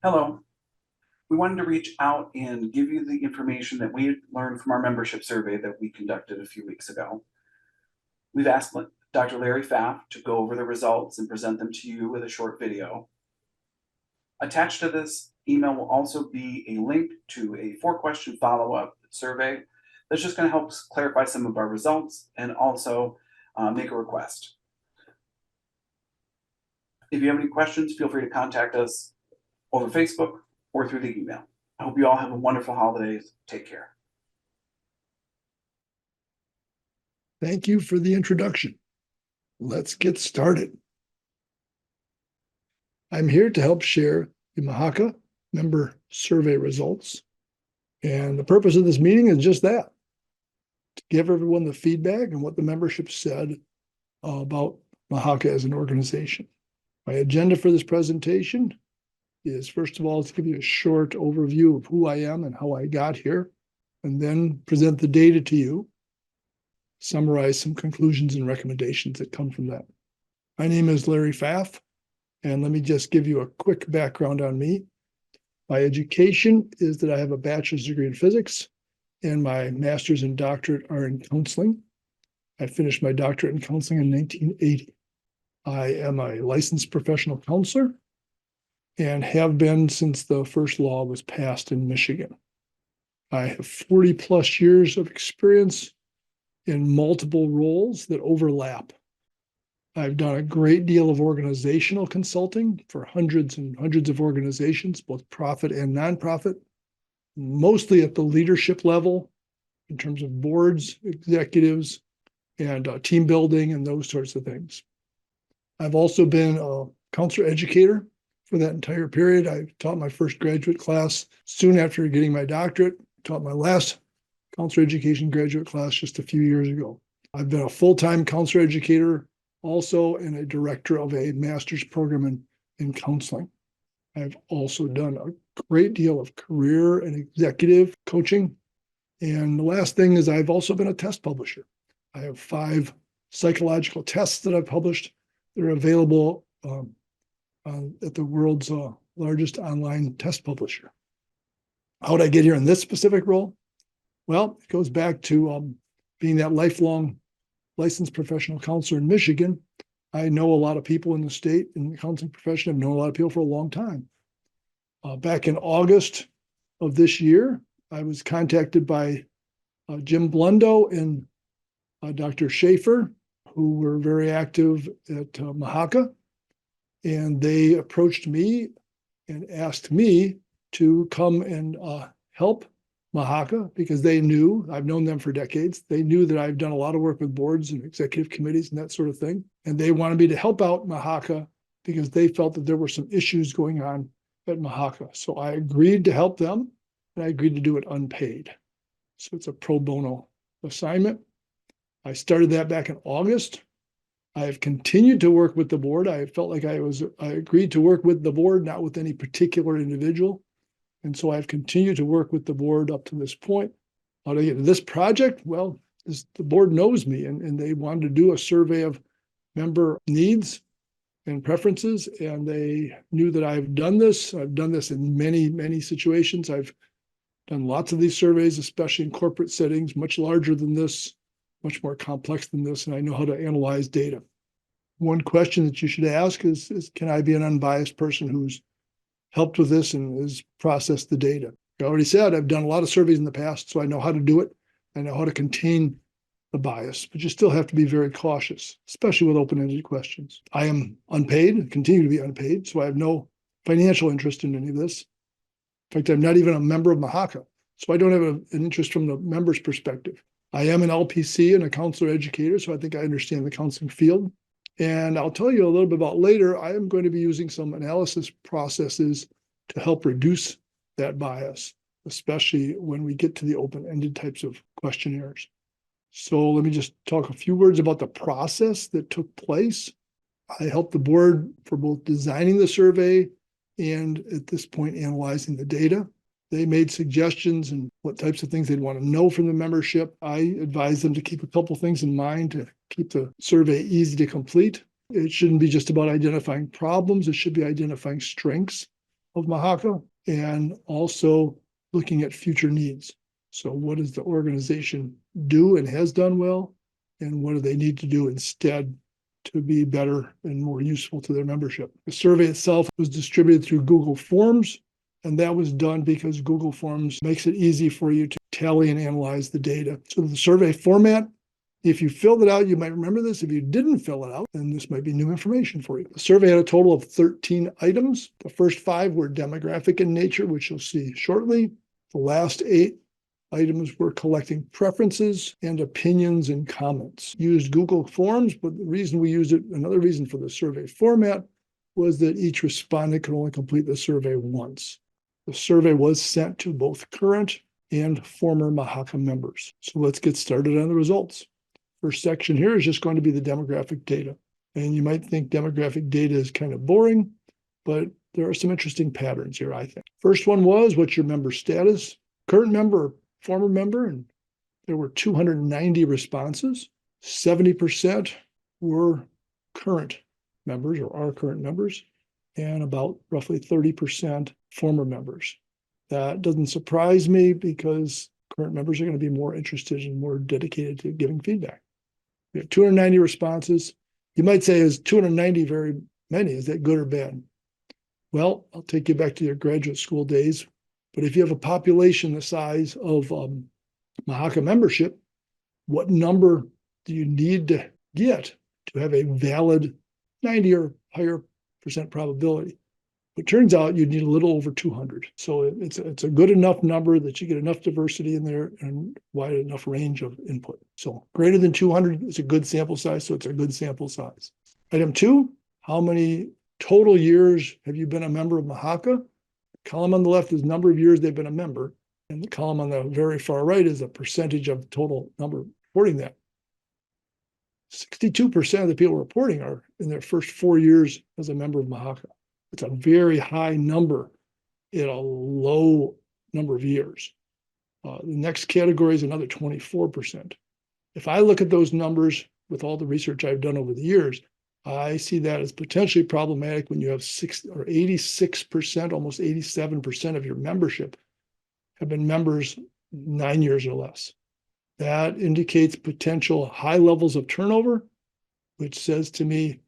Hello. We wanted to reach out and give you the information that we learned from our membership survey that we conducted a few weeks ago. We've asked Dr. Larry Pfaff to go over the results and present them to you with a short video. Attached to this email will also be a link to a 4-question follow-up survey that's just going to help clarify some of our results and also make a request. If you have any questions, feel free to contact us over Facebook or through the email. I hope you all have a wonderful holidays. Take care. Thank you for the introduction. Let's get started. I'm here to help share the MMHCA member survey results. And the purpose of this meeting is just that, to give everyone the feedback and what the membership said about MMHCA as an organization. My agenda for this presentation is, first of all, to give you a short overview of who I am and how I got here, and then present the data to you, summarize some conclusions and recommendations that come from that. My name is Larry Pfaff, and let me just give you a quick background on me. My education is that I have a bachelor's degree in physics, and my master's and doctorate are in counseling. I finished my doctorate in counseling in 1980. I am a licensed professional counselor and have been since the first law was passed in Michigan. I have 40 plus years of experience in multiple roles that overlap. I've done a great deal of organizational consulting for hundreds and hundreds of organizations, both profit and nonprofit, mostly at the leadership level in terms of boards, executives, and team building and those sorts of things. I've also been a counselor educator for that entire period. I taught my first graduate class soon after getting my doctorate, taught my last counselor education graduate class just a few years ago. I've been a full-time counselor educator also and a director of a master's program in counseling. I've also done a great deal of career and executive coaching. And the last thing is I've also been a test publisher. I have 5 psychological tests that I've published that are available at the world's largest online test publisher. How did I get here in this specific role? Well, it goes back to being that lifelong licensed professional counselor in Michigan. I know a lot of people in the state in the counseling profession. I've known a lot of people for a long time. Back in August of this year, I was contacted by Jim Blundo and Dr. Schaefer, who were very active at MMHCA, and they approached me and asked me to come and help MMHCA because they knew, I've known them for decades, they knew that I've done a lot of work with boards and executive committees and that sort of thing, and they wanted me to help out MMHCA because they felt that there were some issues going on at MMHCA. So I agreed to help them, and I agreed to do it unpaid. So it's a pro bono assignment. I started that back in August. I have continued to work with the board. I felt like I agreed to work with the board, not with any particular individual. And so I've continued to work with the board up to this point. How to get to this project? Well, the board knows me, and they wanted to do a survey of member needs and preferences, and they knew that I've done this. I've done this in many, many situations. I've done lots of these surveys, especially in corporate settings, much larger than this, much more complex than this, and I know how to analyze data. One question that you should ask is can I be an unbiased person who's helped with this and has processed the data? I already said I've done a lot of surveys in the past, so I know how to do it. I know how to contain the bias, but you still have to be very cautious, especially with open-ended questions. I am unpaid, continue to be unpaid, so I have no financial interest in any of this. In fact, I'm not even a member of MMHCA, so I don't have an interest from the member's perspective. I am an LPC and a counselor educator, so I think I understand the counseling field. And I'll tell you a little bit about later, I am going to be using some analysis processes to help reduce that bias, especially when we get to the open-ended types of questionnaires. So let me just talk a few words about the process that took place. I helped the board for both designing the survey and at this point, analyzing the data. They made suggestions and what types of things they'd want to know from the membership. I advised them to keep a couple things in mind to keep the survey easy to complete. It shouldn't be just about identifying problems. It should be identifying strengths of MHCA and also looking at future needs. So what does the organization do and has done well? And what do they need to do instead to be better and more useful to their membership? The survey itself was distributed through Google Forms, and that was done because Google Forms makes it easy for you to tally and analyze the data. So the survey format, if you filled it out, you might remember this. If you didn't fill it out, then this might be new information for you. The survey had a total of 13 items. The first 5 were demographic in nature, which you'll see shortly. The last 8 items were collecting preferences and opinions and comments. Used Google Forms, but the reason we used it, another reason for the survey format, was that each respondent could only complete the survey once. The survey was sent to both current and former MHCA members. So let's get started on the results. First section here is just going to be the demographic data. And you might think demographic data is kind of boring, but there are some interesting patterns here, I think. First one was, what's your member status? Current member or former member? And there were 290 responses. 70% were current members or are current members, and about roughly 30% former members. That doesn't surprise me because current members are going to be more interested and more dedicated to giving feedback. We have 290 responses. You might say, is 290 very many? Is that good or bad? Well, I'll take you back to your graduate school days. But if you have a population the size of MHCA membership, what number do you need to get to have a valid 90 or higher % probability? It turns out you need a little over 200. So it's a good enough number that you get enough diversity in there and wide enough range of input. So greater than 200 is a good sample size, so it's a good sample size. Item 2, how many total years have you been a member of MHCA? The column on the left is number of years they've been a member, and the column on the very far right is a percentage of the total number reporting that. 62% of the people reporting are in their first 4 years as a member of MHCA. It's a very high number in a low number of years. The next category is another 24%. If I look at those numbers with all the research I've done over the years, I see that as potentially problematic when you have 86%, almost 87% of your membership have been members 9 years or less. That indicates potential high levels of turnover, which says to me,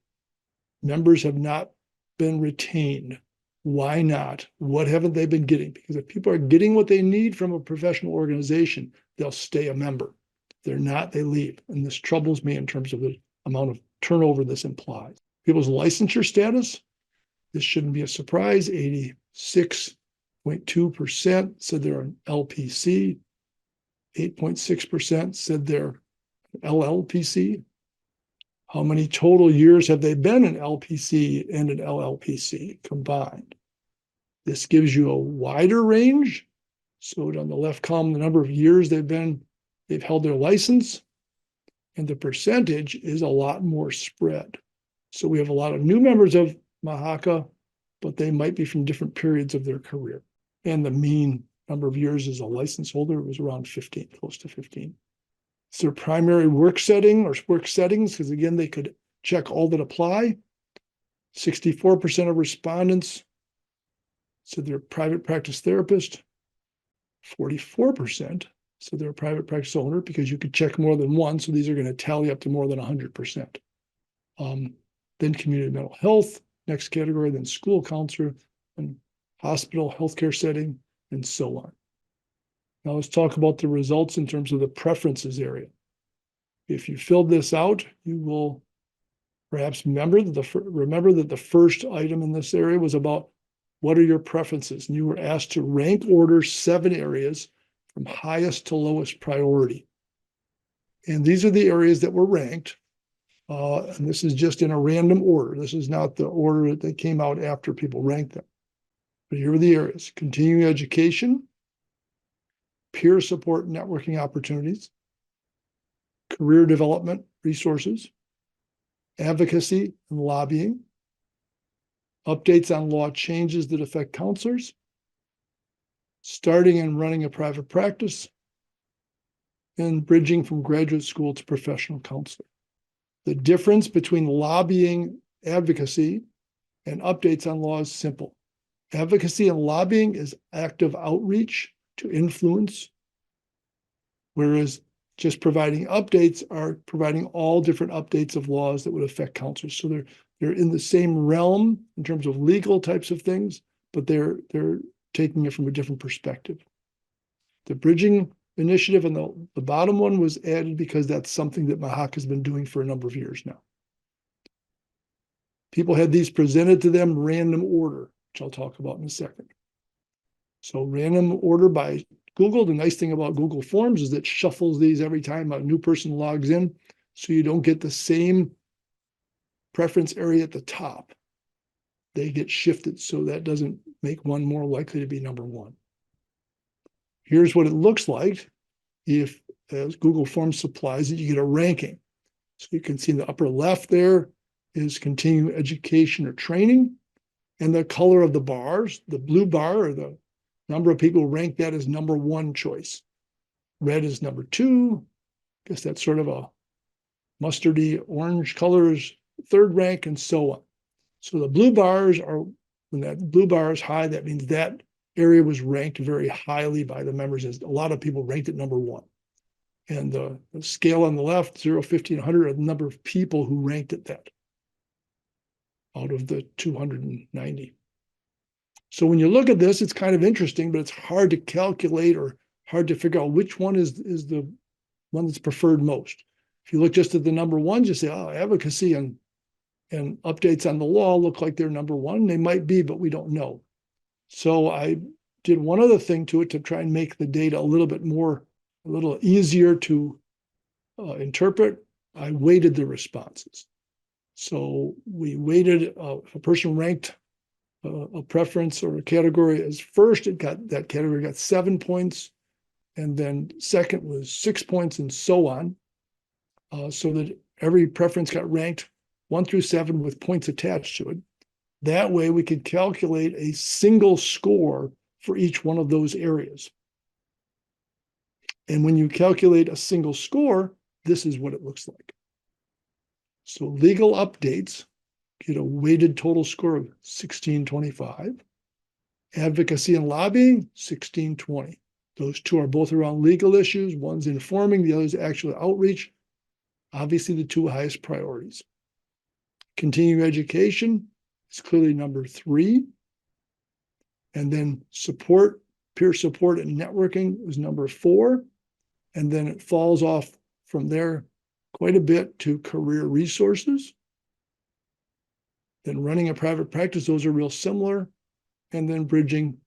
members have not been retained. Why not? What haven't they been getting? Because if people are getting what they need from a professional organization, they'll stay a member. If they're not, they leave. And this troubles me in terms of the amount of turnover this implies. People's licensure status, this shouldn't be a surprise. 86.2% said they're an LPC. 8.6% said they're LLPC. How many total years have they been an LPC and an LLPC combined? This gives you a wider range. So on the left column, the number of years they've held their license, and the percentage is a lot more spread. So we have a lot of new members of MHCA, but they might be from different periods of their career. And the mean number of years as a license holder was around 15, close to 15. It's their primary work setting or work settings, because again, they could check all that apply. 64% of respondents said they're a private practice therapist. 44% said they're a private practice owner, because you could check more than one. So these are going to tally up to more than 100%. Then community mental health, next category, then school counselor, and hospital healthcare setting, and so on. Now let's talk about the results in terms of the preferences area. If you filled this out, you will perhaps remember that the first item in this area was about what are your preferences? And you were asked to rank order 7 areas from highest to lowest priority. And these are the areas that were ranked. And this is just in a random order. This is not the order that came out after people ranked them. But here are the areas: continuing education, peer support networking opportunities, career development resources, advocacy and lobbying, updates on law changes that affect counselors, starting and running a private practice, and bridging from graduate school to professional counselor. The difference between lobbying, advocacy, and updates on law is simple. Advocacy and lobbying is active outreach to influence, whereas just providing updates are providing all different updates of laws that would affect counselors. So they're in the same realm in terms of legal types of things, but they're taking it from a different perspective. The bridging initiative and the bottom one was added because that's something that MHCA has been doing for a number of years now. People had these presented to them random order, which I'll talk about in a second. So random order by Google. The nice thing about Google Forms is it shuffles these every time a new person logs in, so you don't get the same preference area at the top. They get shifted, so that doesn't make one more likely to be number one. Here's what it looks like if, as Google Forms supplies it, you get a ranking. So you can see in the upper left there is continuing education or training, and the color of the bars, the blue bar or the number of people rank that as number one choice. Red is number two. I guess that's sort of a mustardy orange colors, third rank, and so on. So the blue bars are, when that blue bar is high, that means that area was ranked very highly by the members, as a lot of people ranked it number one. And the scale on the left, 0, 50, and 100, are the number of people who ranked it that out of the 290. So when you look at this, it's kind of interesting, but it's hard to calculate or hard to figure out which one is the one that's preferred most. If you look just at the number ones, you say, oh, advocacy and updates on the law look like they're number one. They might be, but we don't know. So I did one other thing to it to try and make the data a little easier to interpret. I weighted the responses. So we weighted, if a person ranked a preference or a category as first, that category got 7 points, and then second was 6 points, and so on, so that every preference got ranked 1 through 7 with points attached to it. That way we could calculate a single score for each one of those areas. And when you calculate a single score, this is what it looks like. So legal updates get a weighted total score of 1625. Advocacy and lobbying, 1620. Those two are both around legal issues. One's informing, the other's actual outreach. Obviously, the two highest priorities. Continuing education is clearly number 3. And then support, peer support and networking is number 4. And then it falls off from there quite a bit to career resources. Then running a private practice, those are real similar. And then bridging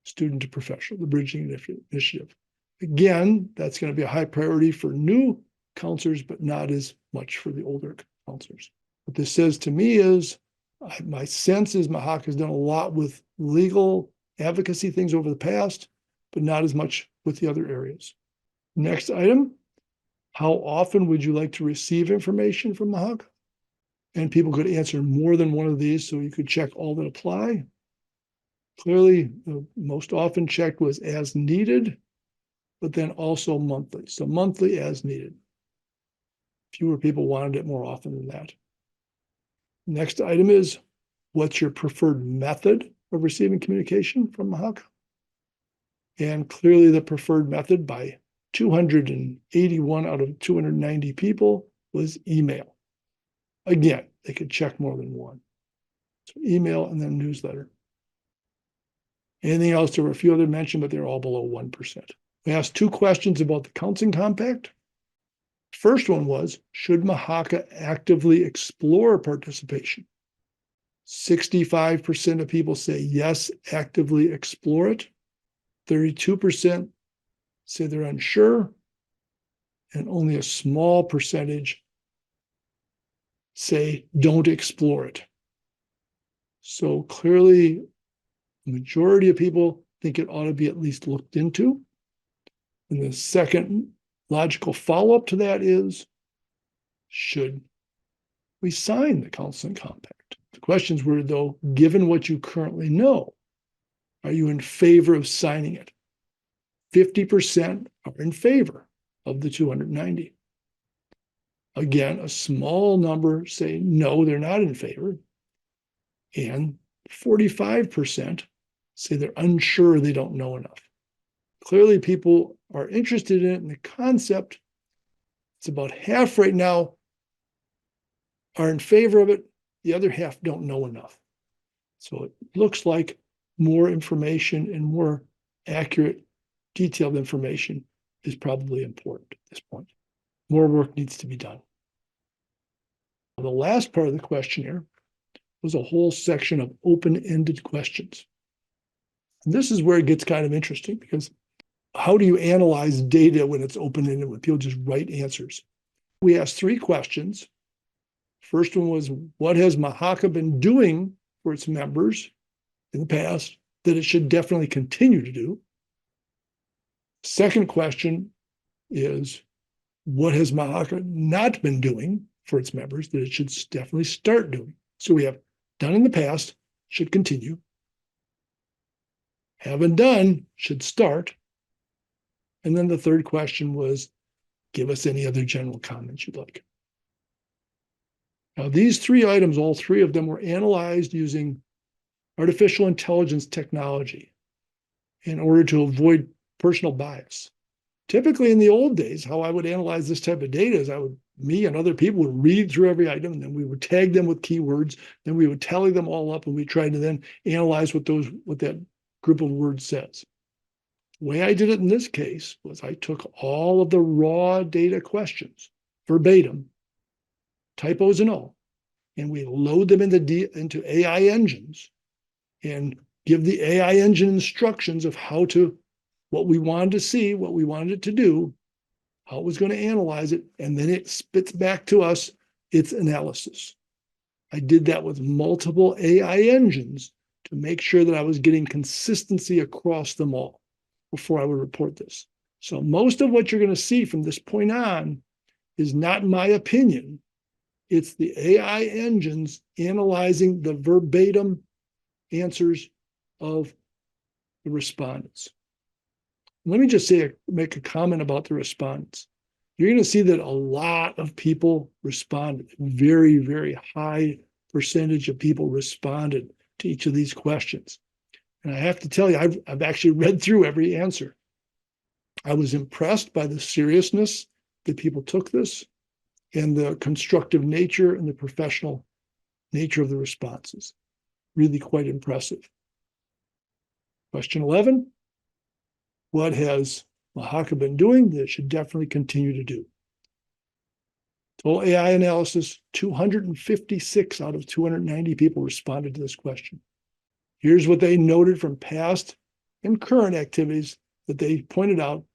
student to professional, the bridging initiative. Again, that's going to be a high priority for new counselors, but not as much for the older counselors. What this says to me is, my sense is MHCA has done a lot with legal advocacy things over the past, but not as much with the other areas. Next item, how often would you like to receive information from MHCA? And people could answer more than one of these, so you could check all that apply. Clearly, the most often checked was as needed, but then also monthly. So monthly as needed. Fewer people wanted it more often than that. Next item is, what's your preferred method of receiving communication from MHCA? And clearly the preferred method by 281 out of 290 people was email. Again, they could check more than one. So email and then newsletter. Anything else? There were a few other mentioned, but they're all below 1%. We asked 2 questions about the Counseling Compact. First one was, should MHCA actively explore participation? 65% of people say yes, actively explore it. 32% say they're unsure. And only a small percentage say don't explore it. So clearly, the majority of people think it ought to be at least looked into. And the second logical follow-up to that is, should we sign the Counseling Compact? The questions were, though, given what you currently know, are you in favor of signing it? 50% are in favor of the 290. Again, a small number say no, they're not in favor. And 45% say they're unsure, they don't know enough. Clearly, people are interested in it and the concept. It's about half right now are in favor of it. The other half don't know enough. So it looks like more information and more accurate, detailed information is probably important at this point. More work needs to be done. The last part of the questionnaire was a whole section of open-ended questions. And this is where it gets kind of interesting, because how do you analyze data when it's open-ended, when people just write answers? We asked 3 questions. First one was, what has MMHCA been doing for its members in the past that it should definitely continue to do? Second question is, what has MMHCA not been doing for its members that it should definitely start doing? So we have done in the past, should continue. Haven't done, should start. And then the third question was, give us any other general comments you'd like. Now, these 3 items, all 3 of them were analyzed using artificial intelligence technology in order to avoid personal bias. Typically in the old days, how I would analyze this type of data is me and other people would read through every item, and then we would tag them with keywords, then we would tally them all up, and we tried to then analyze what that group of words says. The way I did it in this case was I took all of the raw data questions, verbatim, typos and all, and we load them into AI engines and give the AI engine instructions of what we wanted to see, what we wanted it to do, how it was going to analyze it, and then it spits back to us its analysis. I did that with multiple AI engines to make sure that I was getting consistency across them all before I would report this. So most of what you're going to see from this point on is not my opinion. It's the AI engines analyzing the verbatim answers of the respondents. Let me just make a comment about the respondents. You're going to see that a lot of people responded. Very, very high percentage of people responded to each of these questions. And I have to tell you, I've actually read through every answer. I was impressed by the seriousness that people took this and the constructive nature and the professional nature of the responses. Really quite impressive. Question 11. What has MMHCA been doing that it should definitely continue to do? Total AI analysis, 256 out of 290 people responded to this question. Here's what they noted from past and current activities that they pointed out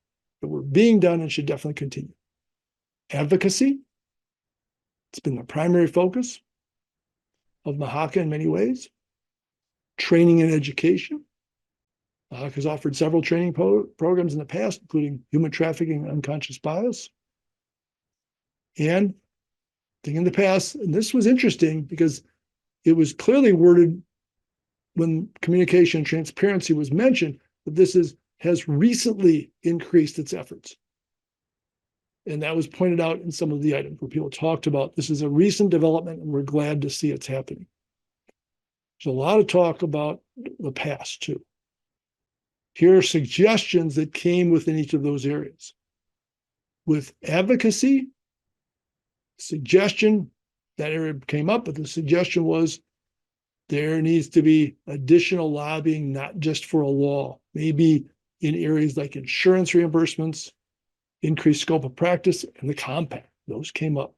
that were being done and should definitely continue. Advocacy, it's been the primary focus of MMHCA in many ways. Training and education. MMHCA has offered several training programs in the past, including human trafficking and unconscious bias. And thing in the past, and this was interesting because it was clearly worded when communication and transparency was mentioned, that this has recently increased its efforts. And that was pointed out in some of the items where people talked about this is a recent development and we're glad to see it's happening. There's a lot of talk about the past too. Here are suggestions that came within each of those areas. With advocacy, suggestion, that area came up, but the suggestion was there needs to be additional lobbying, not just for a law, maybe in areas like insurance reimbursements, increased scope of practice, and the compact. Those came up.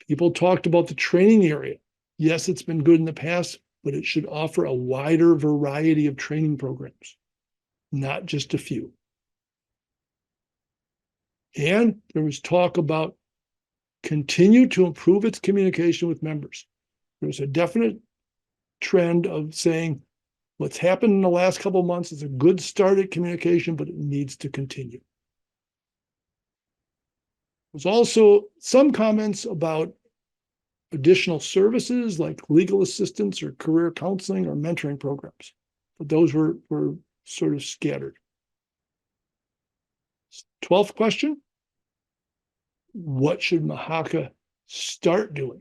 People talked about the training area. Yes, it's been good in the past, but it should offer a wider variety of training programs, not just a few. And there was talk about continue to improve its communication with members. There's a definite trend of saying what's happened in the last couple of months is a good start at communication, but it needs to continue. There's also some comments about additional services like legal assistance or career counseling or mentoring programs, but those were sort of scattered. 12th question, what should MMHCA start doing?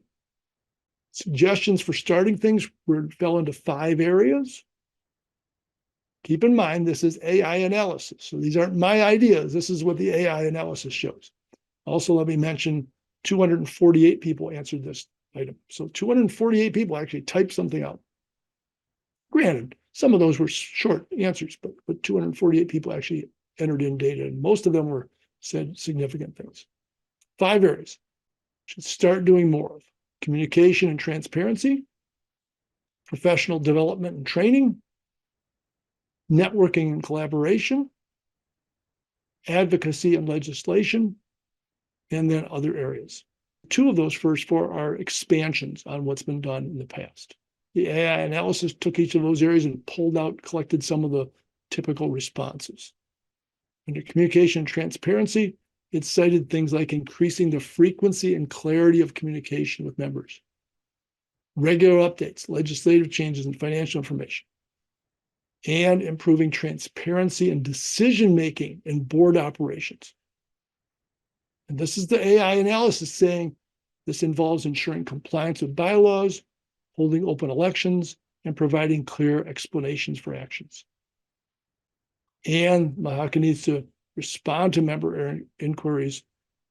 Suggestions for starting things fell into 5 areas. Keep in mind, this is AI analysis. So these aren't my ideas. This is what the AI analysis shows. Also, let me mention 248 people answered this item. So 248 people actually typed something out. Granted, some of those were short answers, but 248 people actually entered in data, and most of them said significant things. 5 areas should start doing more of: communication and transparency, professional development and training, networking and collaboration, advocacy and legislation, and then other areas. 2 of those first 4 are expansions on what's been done in the past. The AI analysis took each of those areas and collected some of the typical responses. Under communication and transparency, it cited things like increasing the frequency and clarity of communication with members, regular updates, legislative changes, and financial information, and improving transparency and decision-making in board operations. And this is the AI analysis saying this involves ensuring compliance with bylaws, holding open elections, and providing clear explanations for actions. And MHCA needs to respond to member inquiries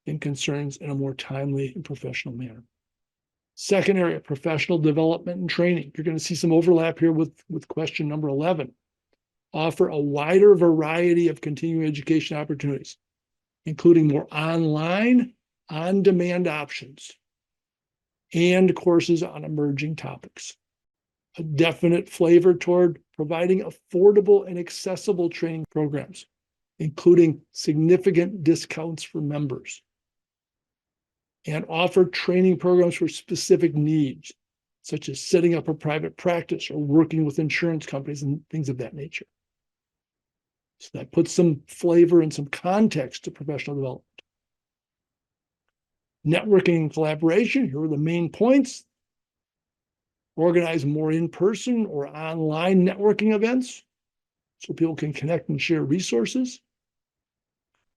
and concerns in a more timely and professional manner. Second area, professional development and training. You're going to see some overlap here with question number 11. Offer a wider variety of continuing education opportunities, including more online, on-demand options, and courses on emerging topics. A definite flavor toward providing affordable and accessible training programs, including significant discounts for members. And offer training programs for specific needs, such as setting up a private practice or working with insurance companies and things of that nature. So that puts some flavor and some context to professional development. Networking and collaboration, here are the main points. Organize more in-person or online networking events so people can connect and share resources.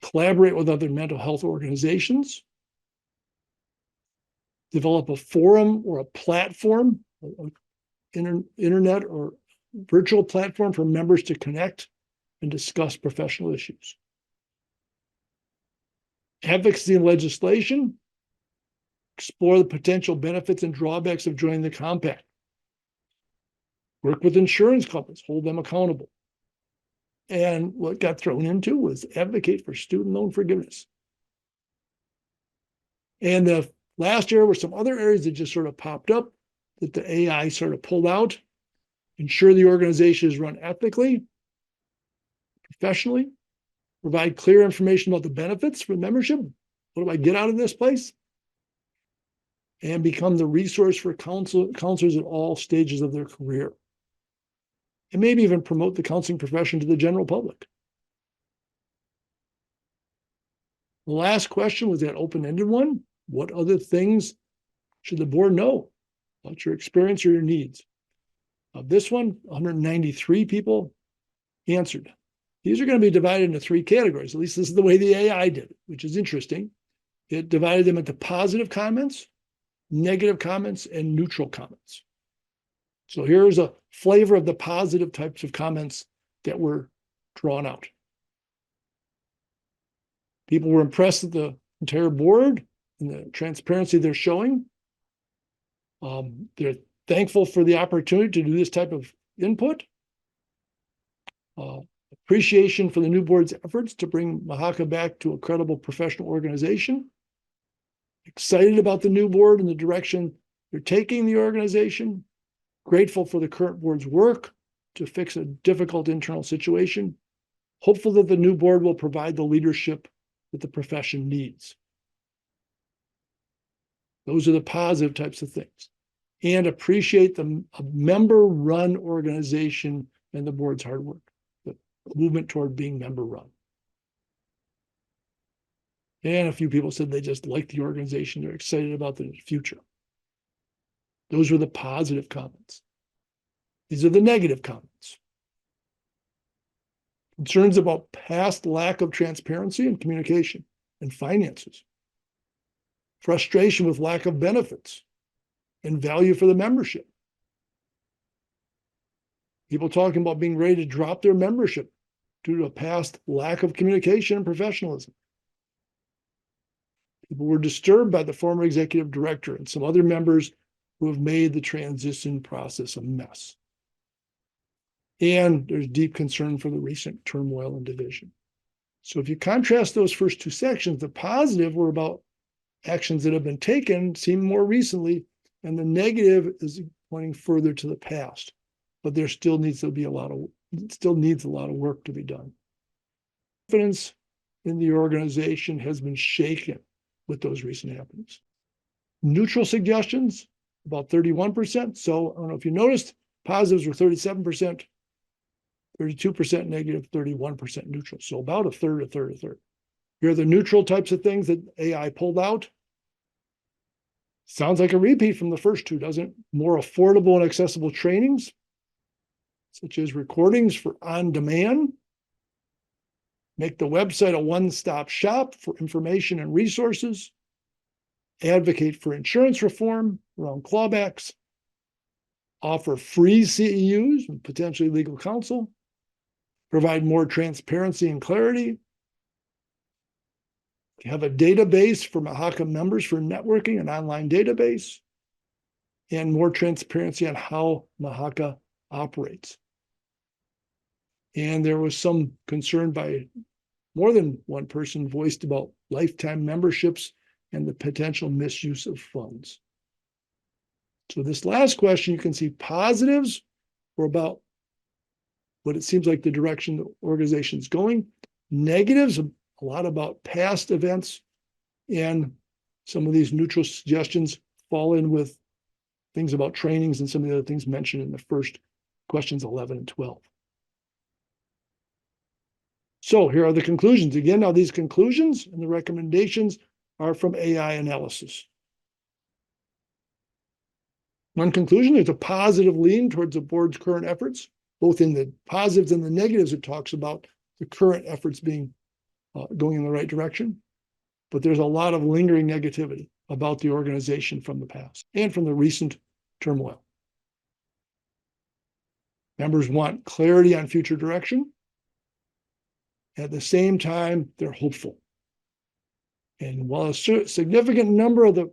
Collaborate with other mental health organizations. Develop a forum or a platform, internet or virtual platform for members to connect and discuss professional issues. Advocacy and legislation. Explore the potential benefits and drawbacks of joining the compact. Work with insurance companies, hold them accountable. And what got thrown into was advocate for student loan forgiveness. And the last area were some other areas that just sort of popped up that the AI sort of pulled out. Ensure the organization is run ethically, professionally, provide clear information about the benefits for membership. What do I get out of this place? And become the resource for counselors at all stages of their career. And maybe even promote the counseling profession to the general public. The last question was that open-ended one. What other things should the board know about your experience or your needs? This one, 193 people answered. These are going to be divided into 3 categories. At least this is the way the AI did it, which is interesting. It divided them into positive comments, negative comments, and neutral comments. So here's a flavor of the positive types of comments that were drawn out. People were impressed with the entire board and the transparency they're showing. They're thankful for the opportunity to do this type of input. Appreciation for the new board's efforts to bring MHCA back to a credible professional organization. Excited about the new board and the direction they're taking the organization. Grateful for the current board's work to fix a difficult internal situation. Hopeful that the new board will provide the leadership that the profession needs. Those are the positive types of things. And appreciate the member-run organization and the board's hard work, the movement toward being member-run. And a few people said they just like the organization. They're excited about the future. Those were the positive comments. These are the negative comments. Concerns about past lack of transparency and communication and finances. Frustration with lack of benefits. and value for the membership. People talking about being ready to drop their membership due to a past lack of communication and professionalism. People were disturbed by the former executive director and some other members who have made the transition process a mess. And there's deep concern for the recent turmoil and division. So if you contrast those first two sections, the positive were about actions that have been taken, seem more recently, and the negative is pointing further to the past. But there still needs a lot of work to be done. Confidence in the organization has been shaken with those recent happenings. Neutral suggestions, about 31%. So I don't know if you noticed, positives were 37%, 32% negative, 31% neutral. So about a third, a third, a third. Here are the neutral types of things that AI pulled out. Sounds like a repeat from the first two, doesn't it? More affordable and accessible trainings, such as recordings for on-demand. Make the website a one-stop shop for information and resources. Advocate for insurance reform around clawbacks. Offer free CEUs and potentially legal counsel. Provide more transparency and clarity. Have a database for MMHCA members for networking, an online database. And more transparency on how MMHCA operates. And there was some concern by more than one person voiced about lifetime memberships and the potential misuse of funds. So this last question, you can see positives were about what it seems like the direction the organization's going. Negatives, a lot about past events, and some of these neutral suggestions fall in with things about trainings and some of the other things mentioned in the first questions 11 and 12. So here are the conclusions. Again, now these conclusions and the recommendations are from AI analysis. One conclusion, there's a positive lean towards the board's current efforts, both in the positives and the negatives. It talks about the current efforts being going in the right direction, but there's a lot of lingering negativity about the organization from the past and from the recent turmoil. Members want clarity on future direction. At the same time, they're hopeful. And while a significant number of the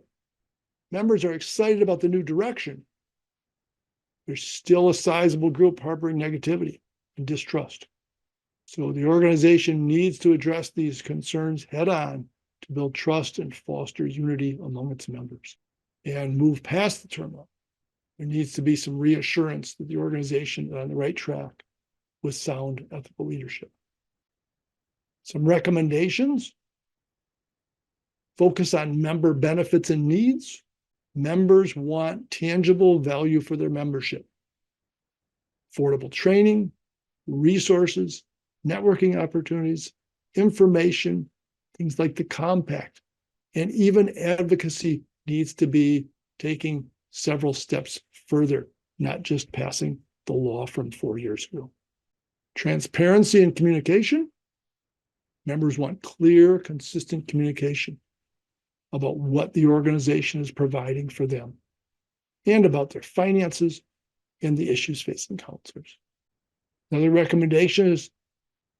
members are excited about the new direction, there's still a sizable group harboring negativity and distrust. So the organization needs to address these concerns head on to build trust and foster unity among its members and move past the turmoil. There needs to be some reassurance that the organization is on the right track with sound ethical leadership. Some recommendations: focus on member benefits and needs. Members want tangible value for their membership. Affordable training, resources, networking opportunities, information, things like the compact, and even advocacy needs to be taking several steps further, not just passing the law from 4 years ago. Transparency and communication. Members want clear, consistent communication about what the organization is providing for them and about their finances and the issues facing counselors. Another recommendation is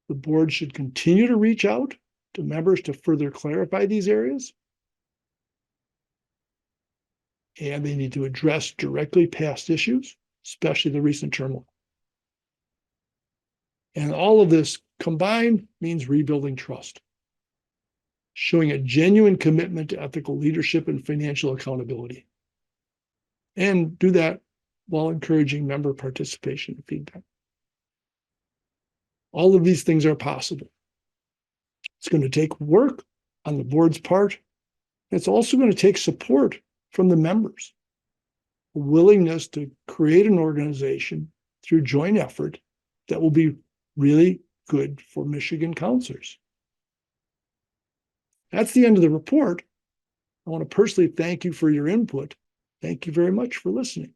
the board should continue to reach out to members to further clarify these areas. And they need to address directly past issues, especially the recent turmoil. And all of this combined means rebuilding trust, showing a genuine commitment to ethical leadership and financial accountability. And do that while encouraging member participation and feedback. All of these things are possible. It's going to take work on the board's part. It's also going to take support from the members, a willingness to create an organization through joint effort that will be really good for Michigan counselors. That's the end of the report. I want to personally thank you for your input. Thank you very much for listening.